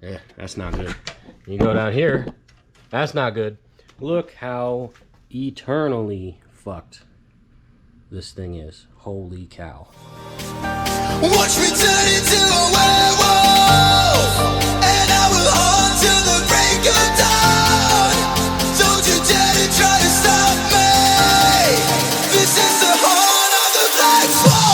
Yeah, that's not good. You go down here, that's not good. Look how eternally fucked this thing is. Holy cow. Watch me turn into a werewolf, and I will haunt till the break of dawn. Don't you dare to try to stop me. This is the horn of the Black Swan.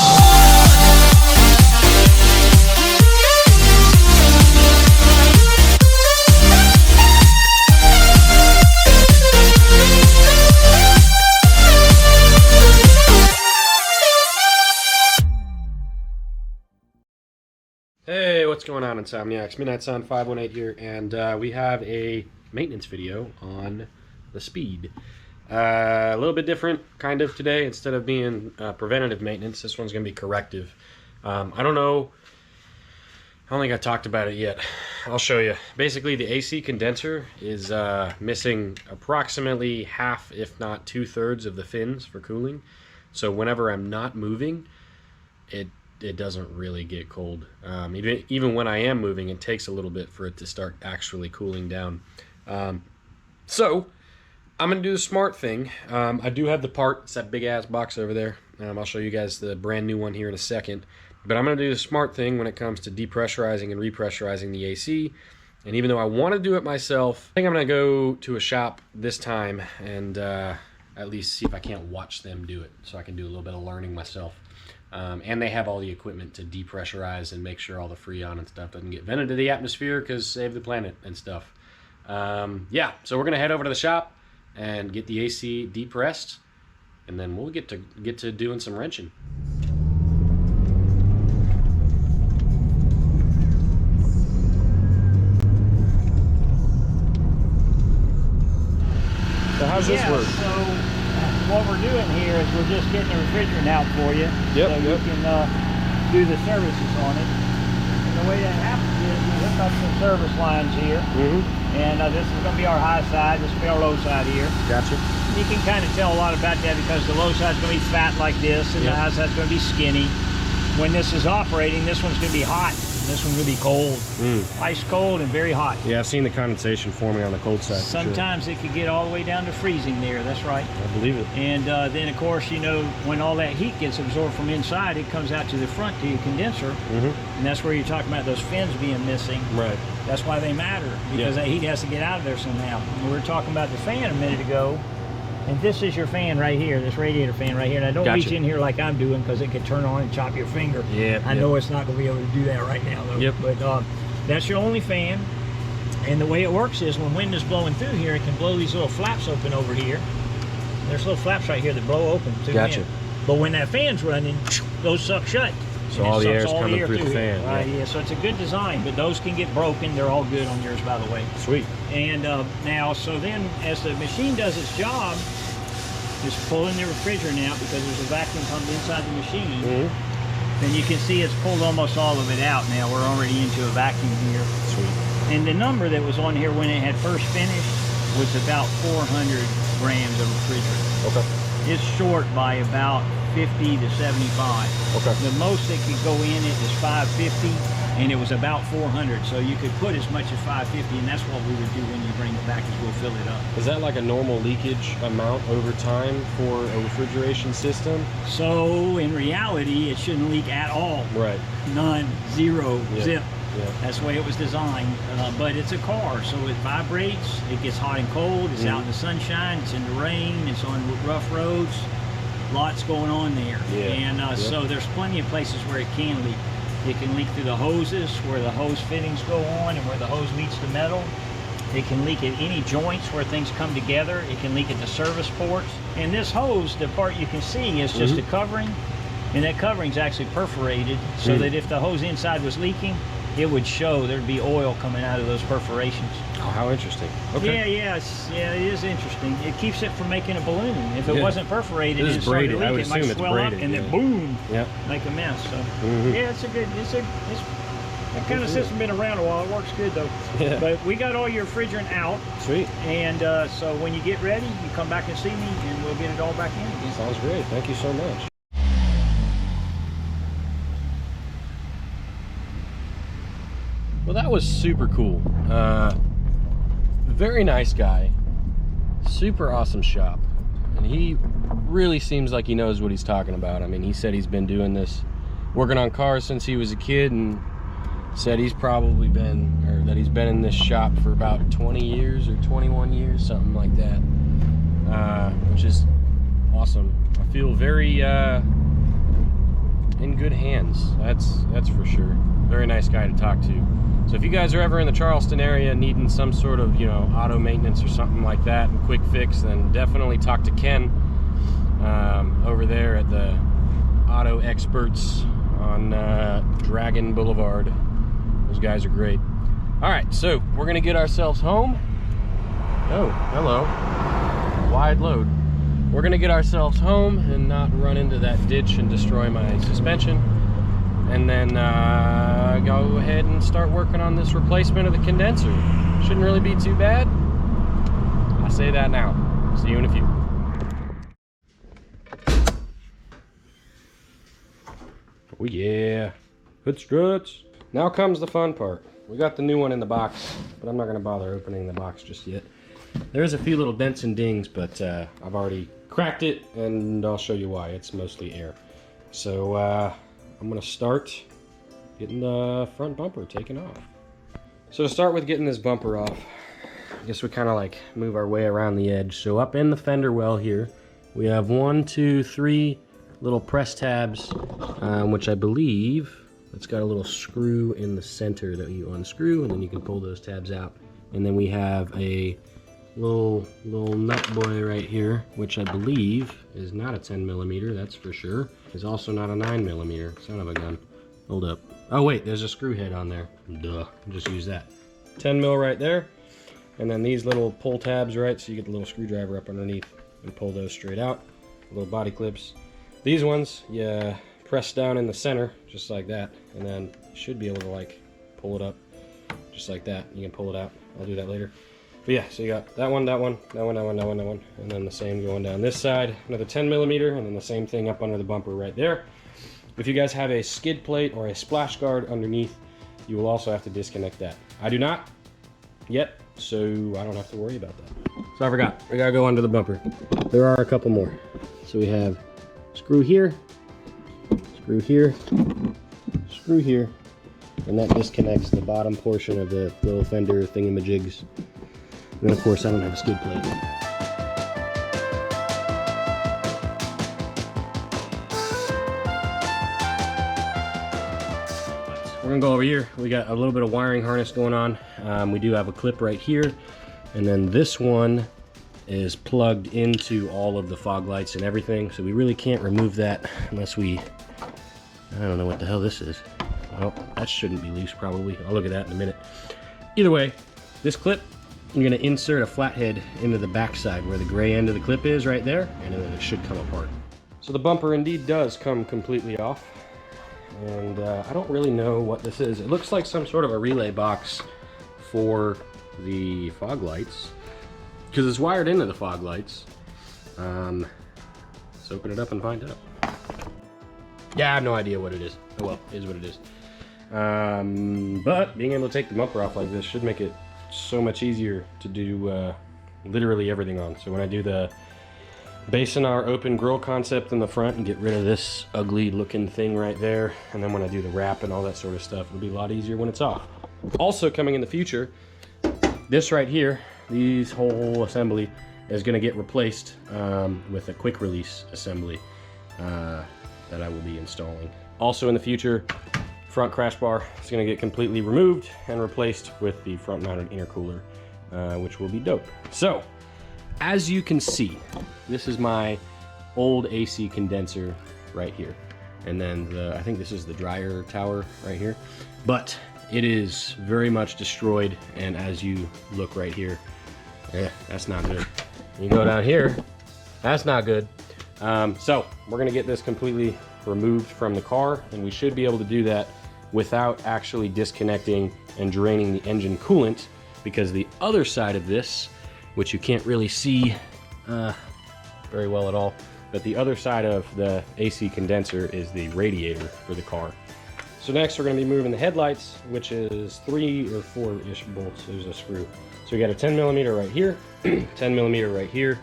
Hey, what's going on, Insomniacs? Midnight Sun 518 here, and we have a maintenance video on the Speed. A little bit different, kind of, today. Instead of being preventative maintenance, this one's going to be corrective. I don't know. I don't think I talked about it yet. I'll show you. Basically, the AC condenser is missing approximately half, if not 2/3 of the fins for cooling. So whenever I'm not moving, it doesn't really get cold. Even when I am moving, it takes a little bit for it to start actually cooling down. So I'm gonna do the smart thing. I do have the part. It's that big ass box over there. I'll show you guys the brand new one here in a second. But I'm gonna do the smart thing when it comes to depressurizing and repressurizing the AC. And even though I want to do it myself, I think I'm gonna go to a shop this time and at least see if I can't watch them do it, so I can do a little bit of learning myself. And they have all the equipment to depressurize and make sure all the Freon and stuff doesn't get vented to the atmosphere, because save the planet and stuff. Yeah, so we're gonna head over to the shop and get the AC depressed, and then we'll get to doing some wrenching. So how's this work? So what we're doing here is we're just getting the refrigerant out for you, so you can do the services on it. And the way that happens is we hook up some service lines here, and this is going to be our high side, this will be our low side here. Gotcha. You can kind of tell a lot about that because the low side is going to be fat like this, and the high side is going to be skinny. When this is operating, this one's going to be hot, and this one's going to be cold. Ice cold and very hot. Yeah, I've seen the condensation forming on the cold side. Sometimes it could get all the way down to freezing there, that's right. I believe it. And then of course, you know, when all that heat gets absorbed from inside, it comes out to the front to your condenser. And that's where you're talking about those fins being missing. Right. That's why they matter, because that heat has to get out of there somehow. And we were talking about the fan a minute ago. And this is your fan right here, this radiator fan right here. And I don't reach in here like I'm doing, because it could turn on and chop your finger. I know it's not going to be able to do that right now, though. But that's your only fan. And the way it works is when wind is blowing through here, it can blow these little flaps open over here. There's little flaps right here that blow open to wind. But when that fan's running, those suck shut. So all the air's coming through the fan. Right, yeah, so it's a good design, but those can get broken. They're all good on yours, by the way. Sweet. And now, so then as the machine does its job, just pulling the refrigerant out because there's a vacuum pump inside the machine. Then you can see it's pulled almost all of it out now. We're already into a vacuum here. Sweet. And the number that was on here when it had first finished was about 400 grams of refrigerant. Okay. It's short by about 50 to 75. Okay. The most that could go in it is 550, and it was about 400. So you could put as much as 550, and that's what we would do when you bring it back, is we'll fill it up. Is that like a normal leakage amount over time for a refrigeration system? So in reality, it shouldn't leak at all. Right. None, zero, zip. Yeah. That's the way it was designed. But it's a car, so it vibrates, it gets hot and cold, it's out in the sunshine, it's in the rain, it's on rough roads. Lots going on there. And so there's plenty of places where it can leak. It can leak through the hoses, where the hose fittings go on and where the hose meets the metal. It can leak at any joints where things come together. It can leak at the service ports. And this hose, the part you can see, is just a covering, and that covering's actually perforated so that if the hose inside was leaking, it would show there'd be oil coming out of those perforations. Oh, how interesting. Okay. Yeah, it is interesting. It keeps it from making a balloon. If it wasn't perforated, it's braided. I would it might assume it's swell braided, up and then boom, make a mess. So yeah, that kind of system been around a while. It works good though. But we got all your refrigerant out. Sweet. And so when you get ready, you come back and see me, and we'll get it all back in again. Sounds great. Thank you so much. Well, that was super cool. Very nice guy, super awesome shop, and he really seems like he knows what he's talking about. I mean, he said he's been doing this, working on cars since he was a kid, and said he's probably been, or that he's been in this shop for about 20 years or 21 years, something like that, which is awesome. I feel very in good hands, that's for sure. Very nice guy to talk to. So if you guys are ever in the Charleston area needing some sort of, you know, auto maintenance or something like that, and quick fix, then definitely talk to Ken over there at the Auto Experts on Dragon Boulevard. Those guys are great. All right, so we're gonna get ourselves home. Oh, hello. Wide load. We're gonna get ourselves home and not run into that ditch and destroy my suspension. And then go ahead and start working on this replacement of the condenser. Shouldn't really be too bad. I say that now. See you in a few. Oh yeah, good struts. Now comes the fun part. We got the new one in the box, but I'm not gonna bother opening the box just yet. There's a few little dents and dings, but I've already cracked it, and I'll show you why. It's mostly air. So I'm gonna start getting the front bumper taken off. So to start with getting this bumper off, I guess we kind of like move our way around the edge. So up in the fender well here, we have 1, 2, 3 little press tabs, which I believe it's got a little screw in the center that you unscrew, and then you can pull those tabs out. And then we have a little nut boy right here, which I believe is not a 10mm, that's for sure. It's also not a 9mm. Son of a gun. Hold up. Oh wait, there's a screw head on there. Duh, just use that. 10mm right there. And then these little pull tabs, right? So you get the little screwdriver up underneath and pull those straight out. Little body clips. These ones, you press down in the center, just like that. And then you should be able to like pull it up just like that. You can pull it out. I'll do that later. But yeah, so you got that one, that one, that one, that one, that one, that one, and then the same going down this side, another 10mm, and then the same thing up under the bumper right there. If you guys have a skid plate or a splash guard underneath, you will also have to disconnect that. I do not yet, so I don't have to worry about that. So I forgot, we gotta go under the bumper. There are a couple more. So we have screw here, screw here, screw here, and that disconnects the bottom portion of the little fender thingamajigs. And of course, I don't have a skid plate. We're gonna go over here. We got a little bit of wiring harness going on. We do have a clip right here. And then this one is plugged into all of the fog lights and everything. So we really can't remove that unless we, I don't know what the hell this is. Well, that shouldn't be loose probably. I'll look at that in a minute. Either way, this clip, you're going to insert a flathead into the backside where the gray end of the clip is right there, and then it should come apart. So the bumper indeed does come completely off, and I don't really know what this is. It looks like some sort of a relay box for the fog lights, because it's wired into the fog lights. Let's open it up and find out. Yeah, I have no idea what it is. Oh well, it is what it is. But being able to take the bumper off like this should make it so much easier to do literally everything on. So when I do the Basonar open grill concept in the front and get rid of this ugly looking thing right there, and then when I do the wrap and all that sort of stuff, it'll be a lot easier when it's off. Also coming in the future, this right here, these whole assembly is going to get replaced with a quick release assembly that I will be installing. Also in the future, front crash bar is going to get completely removed and replaced with the front mounted intercooler, which will be dope. So as you can see, this is my old AC condenser right here, and then I think this is the dryer tower right here, but it is very much destroyed. And as you look right here, that's not good. You go down here, that's not good. So we're gonna get this completely removed from the car, and we should be able to do that without actually disconnecting and draining the engine coolant, because the other side of this, which you can't really see very well at all, but the other side of the AC condenser is the radiator for the car. So next we're going to be moving the headlights, which is 3 or 4-ish bolts. There's a screw. So we got a 10mm right here, 10mm right here,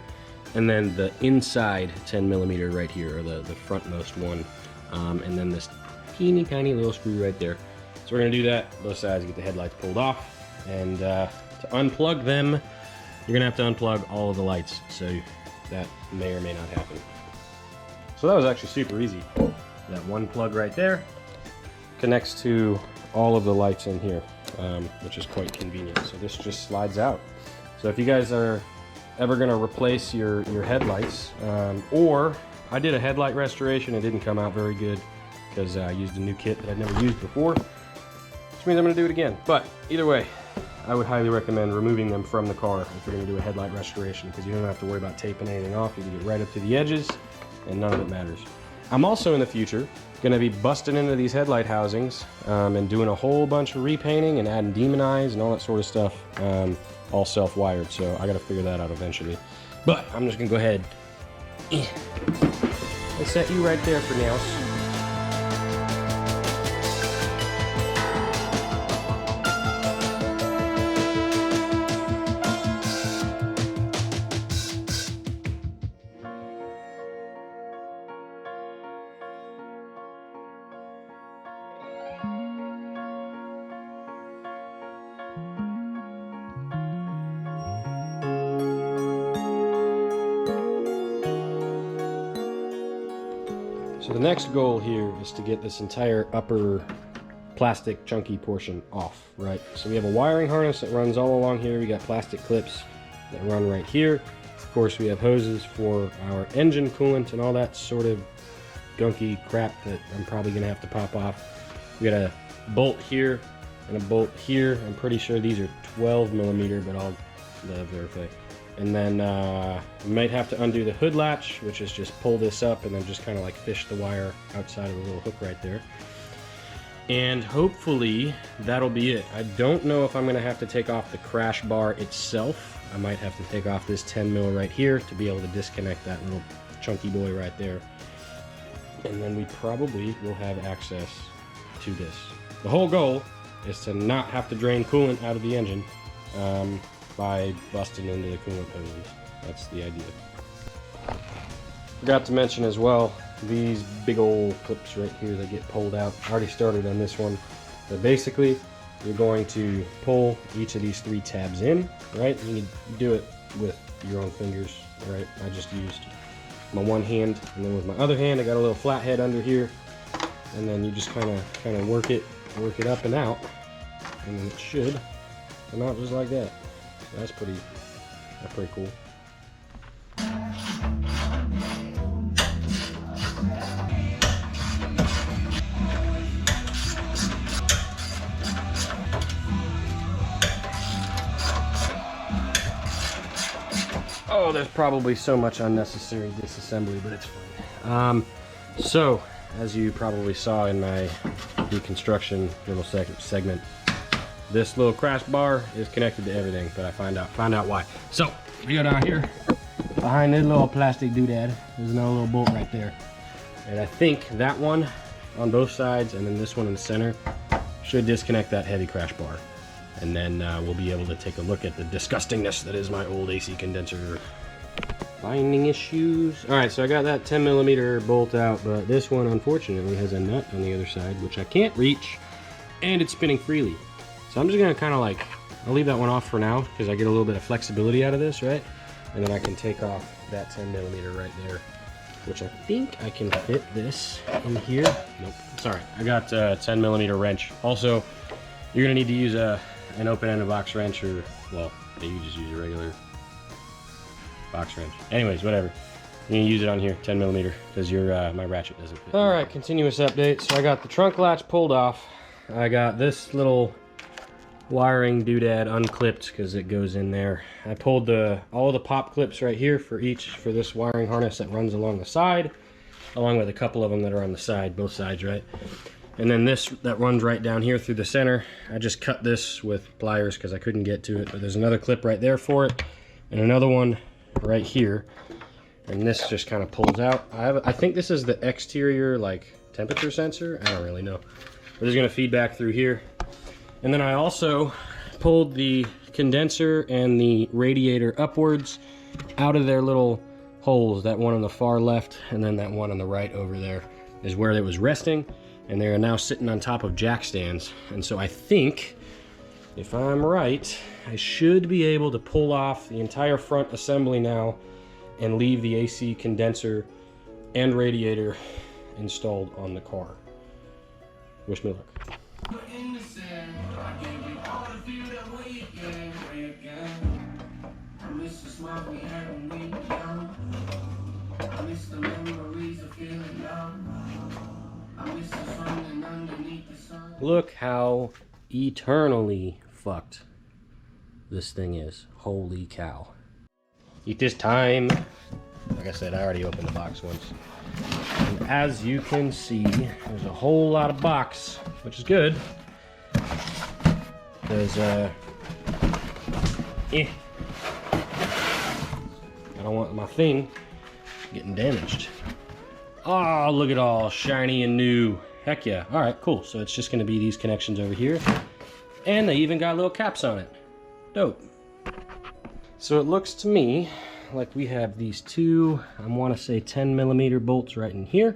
and then the inside 10mm right here, or the frontmost one, and then this teeny tiny little screw right there. So we're going to do that, both sides, get the headlights pulled off, and to unplug them, you're going to have to unplug all of the lights, so that may or may not happen. So that was actually super easy. That one plug right there connects to all of the lights in here, which is quite convenient. So this just slides out. So if you guys are ever going to replace your headlights, or I did a headlight restoration, it didn't come out very good because I used a new kit that I'd never used before, which means I'm going to do it again. But either way, I would highly recommend removing them from the car if you're going to do a headlight restoration, because you don't have to worry about taping anything off. You can get right up to the edges and none of it matters. I'm also in the future going to be busting into these headlight housings and doing a whole bunch of repainting and adding demon eyes and all that sort of stuff, all self-wired, so I got to figure that out eventually. But I'm just going to go ahead and set you right there for now. So the next goal here is to get this entire upper plastic chunky portion off, right? So we have a wiring harness that runs all along here. We got plastic clips that run right here. Of course, we have hoses for our engine coolant and all that sort of gunky crap that I'm probably gonna have to pop off. We got a bolt here and a bolt here. I'm pretty sure these are 12mm, but I'll verify. And then we might have to undo the hood latch, which is just pull this up and then just kind of like fish the wire outside of the little hook right there. And hopefully that'll be it. I don't know if I'm going to have to take off the crash bar itself. I might have to take off this 10mm right here to be able to disconnect that little chunky boy right there. And then we probably will have access to this. The whole goal is to not have to drain coolant out of the engine by busting into the coolant hoses. That's the idea. Forgot to mention as well, these big old clips right here that get pulled out. I already started on this one. But basically, you're going to pull each of these 3 tabs in, right? You can do it with your own fingers, right? I just used my one hand, and then with my other hand, I got a little flathead under here, and then you just kind of work it up and out, and then it should come out just like that. So that's pretty cool. Oh, there's probably so much unnecessary disassembly, but it's fine. So, as you probably saw in my deconstruction little segment, this little crash bar is connected to everything, but I found out why. So, if you go down here, behind this little plastic doodad, there's another little bolt right there. And I think that one on both sides, and then this one in the center, should disconnect that heavy crash bar. And then we'll be able to take a look at the disgustingness that is my old AC condenser. Binding issues. Alright, so I got that 10mm bolt out, but this one unfortunately has a nut on the other side, which I can't reach, and it's spinning freely. So I'm just gonna kind of like, I'll leave that one off for now, because I get a little bit of flexibility out of this, right? And then I can take off that 10mm right there, which I think I can fit this in here. Nope, sorry, I got a 10mm wrench. Also, you're gonna need to use an open-ended box wrench, or, well, you just use a regular box wrench. Anyways, whatever. You can use it on here, 10mm, because my ratchet doesn't fit. All right, continuous update. So I got the trunk latch pulled off. I got this little wiring doodad unclipped because it goes in there. I pulled all the pop clips right here for this wiring harness that runs along the side, along with a couple of them that are on the side, both sides, right? And then this that runs right down here through the center, I just cut this with pliers because I couldn't get to it, but there's another clip right there for it, and another one right here, and this just kind of pulls out. I think this is the exterior like temperature sensor, I don't really know, We're just gonna feed back through here. And then I also pulled the condenser and the radiator upwards out of their little holes. That one on the far left and then that one on the right over there is where it was resting. And they are now sitting on top of jack stands. And so I think, if I'm right, I should be able to pull off the entire front assembly now and leave the AC condenser and radiator installed on the car. Wish me luck. Look how eternally fucked this thing is. Holy cow. Eat this time. Like I said, I already opened the box once. And as you can see, there's a whole lot of box, which is good. Because, I don't want my thing getting damaged. Oh, look at all shiny and new. Heck yeah. All right, cool. So it's just going to be these connections over here. And they even got little caps on it. Dope. So it looks to me like we have these two, I want to say 10mm bolts right in here.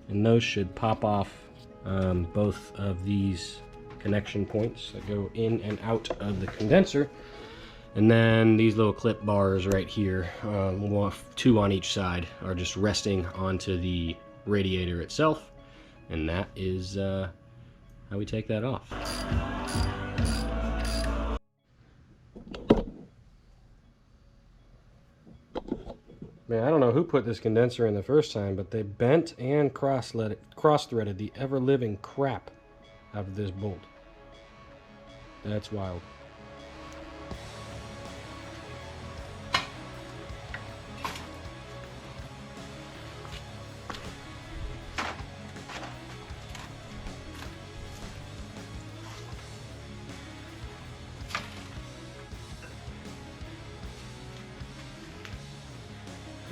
And those should pop off both of these connection points that go in and out of the condenser. And then these little clip bars right here, we'll have two on each side, are just resting onto the radiator itself. And that is how we take that off. Man, I don't know who put this condenser in the first time, but they bent and cross-threaded the ever-living crap out of this bolt. That's wild.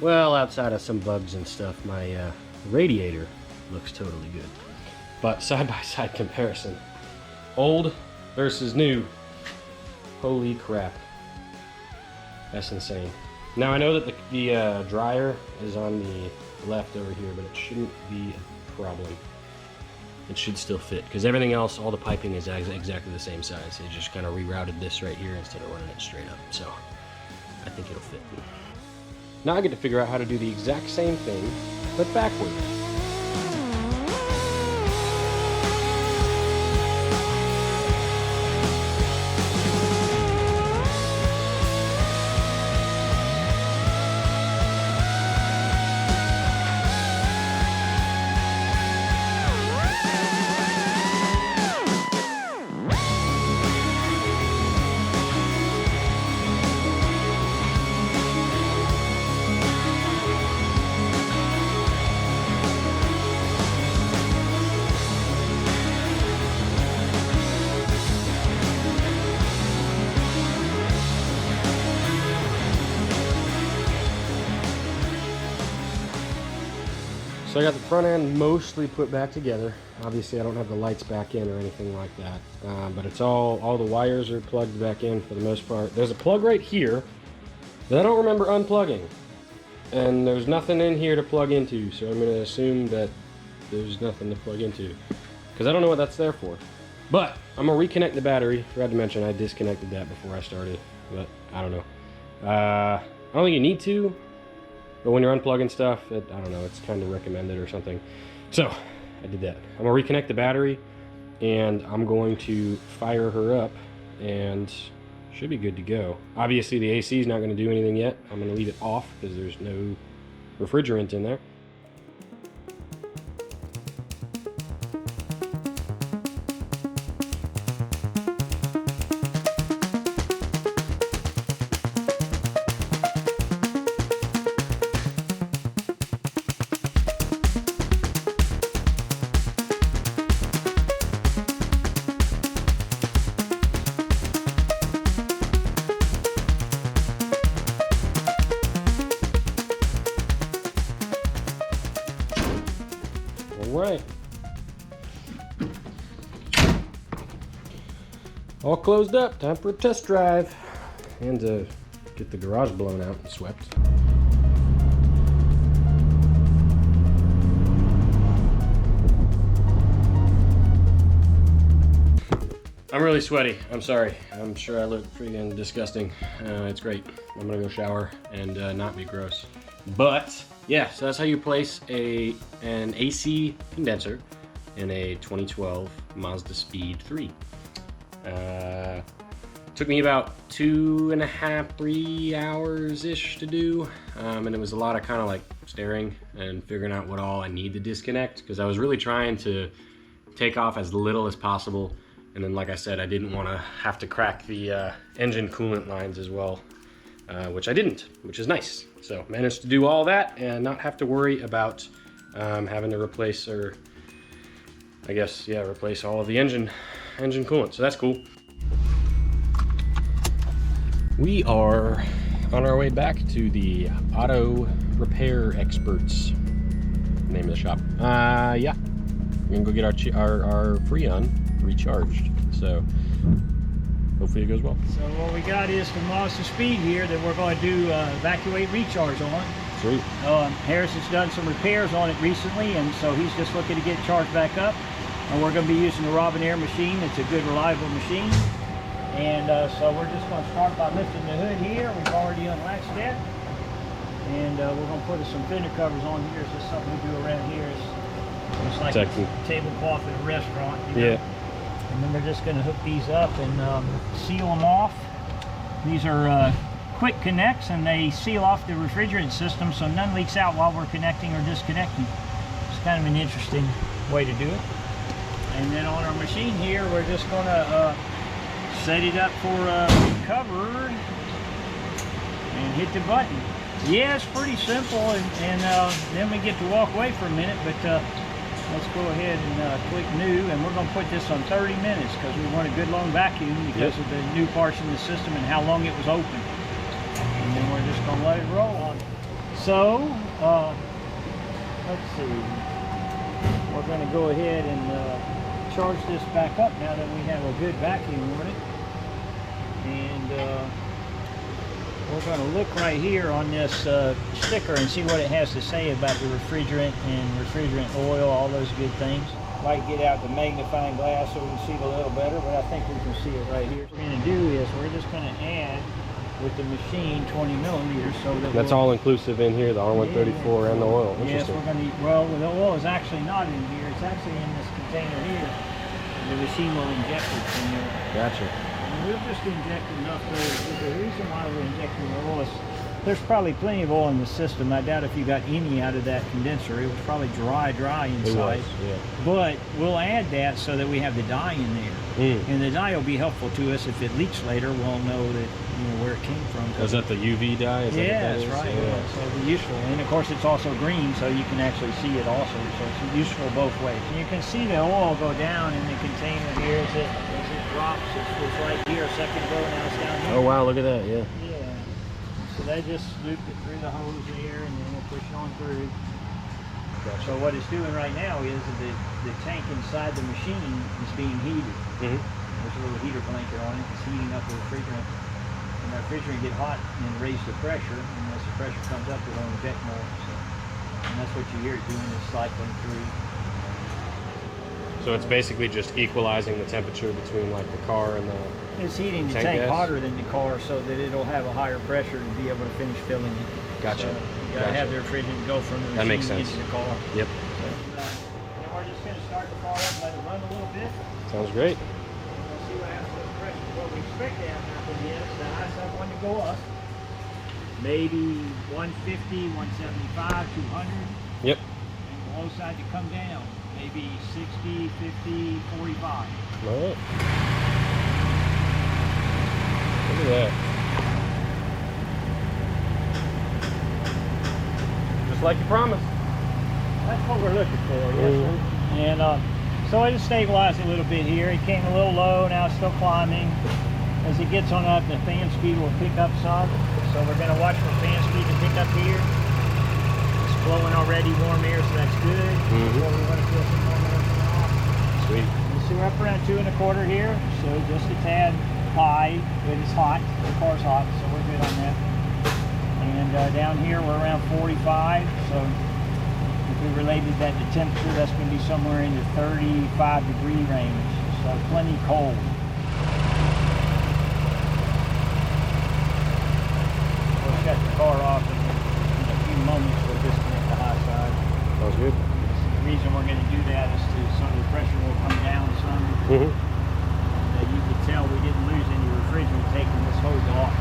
Well, outside of some bugs and stuff, my radiator looks totally good. But side-by-side comparison, old versus new, holy crap. That's insane. Now I know that the dryer is on the left over here, but it shouldn't be a problem. It should still fit, because everything else, all the piping is exactly the same size. They just kind of rerouted this right here instead of running it straight up. So I think it'll fit. Now I get to figure out how to do the exact same thing, but backwards. So I got the front end mostly put back together. Obviously I don't have the lights back in or anything like that. But it's all the wires are plugged back in for the most part. There's a plug right here that I don't remember unplugging. And there's nothing in here to plug into, so I'm gonna assume that there's nothing to plug into, because I don't know what that's there for. But I'm gonna reconnect the battery. Forgot to mention I disconnected that before I started, but I don't know. I don't think you need to. But when you're unplugging stuff, I don't know, it's kind of recommended or something. So, I did that. I'm going to reconnect the battery, and I'm going to fire her up, and should be good to go. Obviously, the AC is not going to do anything yet. I'm going to leave it off, because there's no refrigerant in there. Right. All closed up. Time for a test drive. And to get the garage blown out and swept. I'm really sweaty. I'm sorry. I'm sure I look freaking disgusting. It's great. I'm gonna go shower and not be gross. But yeah, so that's how you place an AC condenser in a 2012 Mazda Speed 3. Took me about 2.5, 3 hours-ish to do. And it was a lot of kind of like staring and figuring out what all I need to disconnect, because I was really trying to take off as little as possible. And then, like I said, I didn't want to have to crack the engine coolant lines as well, which I didn't, which is nice. So managed to do all that and not have to worry about having to replace, or I guess, yeah, replace all of the engine coolant. So that's cool. We are on our way back to the Auto Repair Experts, name of the shop. Yeah, we're gonna go get our Freon recharged, so hopefully it goes well. So what we got is the Mazda Speed here that we're going to do evacuate recharge on. Sweet. Harrison's done some repairs on it recently, and so he's just looking to get charged back up. And we're going to be using the Robinair machine. It's a good, reliable machine. And so we're just going to start by lifting the hood here. We've already unlatched that. And we're going to put some fender covers on here. It's just something we do around here. It's like a tablecloth at a restaurant. You know? Yeah. And then we're just going to hook these up and seal them off. These are quick connects, and they seal off the refrigerant system so none leaks out while we're connecting or disconnecting. It's kind of an interesting way to do it. And then on our machine here, we're just going to set it up for recovered and hit the button. Yeah, it's pretty simple, and then we get to walk away for a minute, but let's go ahead and click new, and we're going to put this on 30 minutes because we want a good long vacuum because of the new parts in the system and how long it was open. And then we're just going to let it roll on. So, let's see. We're going to go ahead and charge this back up now that we have a good vacuum on it. And we're going to look right here on this sticker and see what it has to say about the refrigerant and refrigerant oil, all those good things. Might get out the magnifying glass so we can see it a little better, but I think we can see it right here. What we're going to do is we're just going to add with the machine 20 millimeters so that that's all inclusive in here, the R134 and the oil. Yes, we're going to, well, the oil is actually not in here. It's actually in this container here. The machine will inject it from there. Gotcha. We'll just inject enough there. The reason why we're injecting the oil is there's probably plenty of oil in the system. I doubt if you got any out of that condenser. It was probably dry inside. It was, yeah. But we'll add that so that we have the dye in there. And the dye will be helpful to us. If it leaks later, we'll know that, you know, where it came from. Is that the UV dye? Is yeah, that's right. Yeah. So it'll be useful. And of course it's also green, so you can actually see it also. So it's useful both ways. And you can see the oil go down in the container here as it drops. It was right here a second ago, now it's down here. Oh wow, look at that, yeah. Yeah. So they just looped it through the hose there, and then we'll push it on through. Gotcha. So what it's doing right now is the tank inside the machine is being heated. There's a little heater blanket on it. It's heating up the refrigerant. And the refrigerant get hot and raise the pressure. And as the pressure comes up, it'll inject more. So, and that's what you hear it doing, is cycling through. So it's basically just equalizing the temperature between like the car and the It's heating the tank hotter than the car so that it'll have a higher pressure to be able to finish filling it. Gotcha. So you gotta have the refrigerant go from the machine into the car. Yep. So, then we're just gonna start the car up and let it run a little bit. Sounds great. We'll see what happens with the pressure. What we expect to happen is the high side one to go up. Maybe 150, 175, 200. Yep. And the low side to come down. Maybe 60, 50, 45. All right. Look at that. Just like you promised. That's what we're looking for, yes sir. And so I just stabilized it a little bit here. It came a little low, now it's still climbing. As it gets on up, the fan speed will pick up some. So we're going to watch for fan speed to pick up here. Blowing already warm air, so that's good. Before we want to feel some warm air come off. Sweet. As so we're up around 2 1/4 here, so just a tad high, but it's hot. The car's hot, so we're good on that. And down here we're around 45, so if we related that to temperature, that's going to be somewhere in the 35-degree range, so plenty cold. We'll shut the car off in a few moments. We'll disconnect the high side. Sounds good. The reason we're going to do that is to some of the pressure will come down some. You could tell we didn't lose any refrigerant taking this hose off.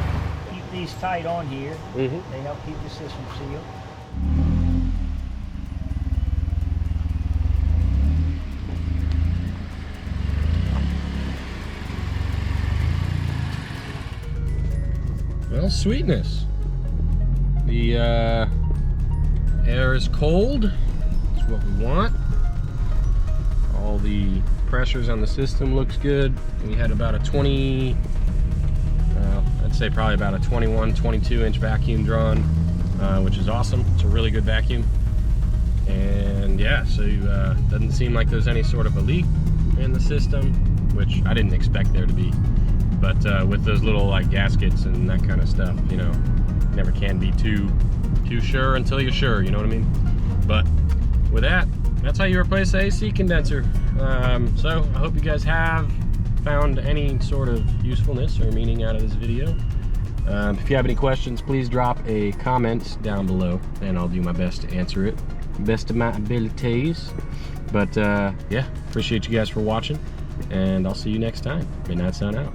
Keep these tight on here. They help keep the system sealed. Well, sweetness. The air is cold. That's what we want. All the pressures on the system looks good. We had about a 20, I'd say probably about a 21, 22 inch vacuum drawn, which is awesome. It's a really good vacuum. And yeah, so doesn't seem like there's any sort of a leak in the system, which I didn't expect there to be. But with those little like gaskets and that kind of stuff, you know, never can be too sure until you're sure, you know what I mean? But with that, that's how you replace the AC condenser. So I hope you guys have found any sort of usefulness or meaning out of this video. If you have any questions, please drop a comment down below and I'll do my best to answer it, best of my abilities. But yeah, appreciate you guys for watching, and I'll see you next time. Midnight Sun out.